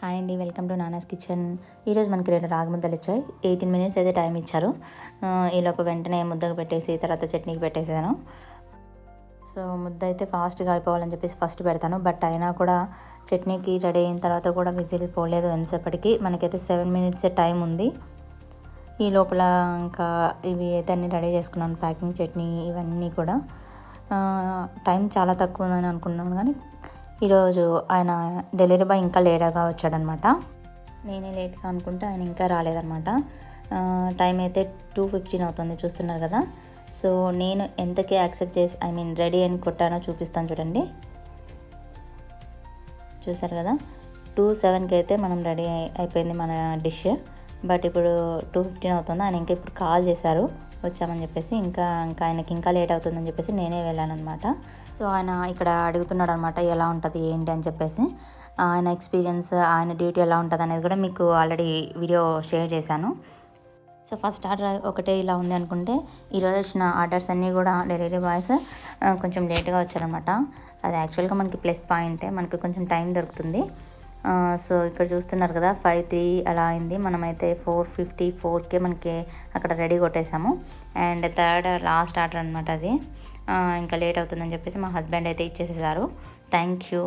Hi అండి, welcome to నానాస్ kitchen. ఈరోజు మనకి 2 రాగి ముద్దలు వచ్చాయి. 18 మినిట్స్ అయితే టైం ఇచ్చారు. ఈలోపు వెంటనే ముద్దకు పెట్టేసి తర్వాత చట్నీకి పెట్టేసాను. సో ముద్ద అయితే ఫాస్ట్గా అయిపోవాలని చెప్పేసి ఫస్ట్ పెడతాను. బట్ అయినా కూడా చట్నీకి రెడీ అయిన తర్వాత కూడా విజిల్ పోలేదు ఎంతసేపటికి. మనకైతే 7 మినిట్స్ టైం ఉంది. ఈ లోపల ఇంకా ఇవి అయితే అన్నీ రెడీ చేసుకున్నాను, ప్యాకింగ్, చట్నీ ఇవన్నీ కూడా. టైం చాలా తక్కువ ఉందని అనుకున్నాను, కానీ ఈరోజు ఆయన డెలివరీ బాయ్ ఇంకా లేట్గా వచ్చాడనమాట. నేనే లేట్గా అనుకుంటే ఆయన ఇంకా రాలేదనమాట. టైం అయితే 2:15 అవుతుంది, చూస్తున్నారు కదా. సో నేను ఎంతకి యాక్సెప్ట్ చేసి రెడీ అని కొట్టానో చూపిస్తాను చూడండి. చూసారు కదా, 2:07కి అయితే మనం రెడీ అయిపోయింది మన డిష్. బట్ ఇప్పుడు 2:15 అవుతుంది. ఆయన ఇంకా ఇప్పుడు కాల్ చేశారు వచ్చామని చెప్పేసి. ఇంకా ఆయనకి ఇంకా లేట్ అవుతుందని చెప్పేసి నేనే వెళ్ళాను అనమాట. సో ఆయన ఇక్కడ అడుగుతున్నాడు అనమాట, ఎలా ఉంటుంది ఏంటి అని చెప్పేసి. ఆయన ఎక్స్పీరియన్స్, ఆయన డ్యూటీ ఎలా ఉంటుంది అనేది కూడా మీకు ఆల్రెడీ వీడియో షేర్ చేశాను. సో ఫస్ట్ ఆర్డర్ ఒకటే ఇలా ఉంది అనుకుంటే, ఈరోజు వచ్చిన ఆర్డర్స్ అన్నీ కూడా డెలివరీ బాయ్స్ కొంచెం లేట్గా వచ్చారనమాట. అది యాక్చువల్గా మనకి ప్లస్ పాయింటే, మనకి కొంచెం టైం దొరుకుతుంది. సో ఇక్కడ చూస్తున్నారు కదా, 5:03 అలా అయింది. మనమైతే 4:54కే మనకి అక్కడ రెడీ కొట్టేసాము. అండ్ థర్డ్ లాస్ట్ ఆర్డర్ అనమాట అది. ఇంకా లేట్ అవుతుందని చెప్పేసి మా హస్బెండ్ అయితే ఇచ్చేసేసారు. Thank you.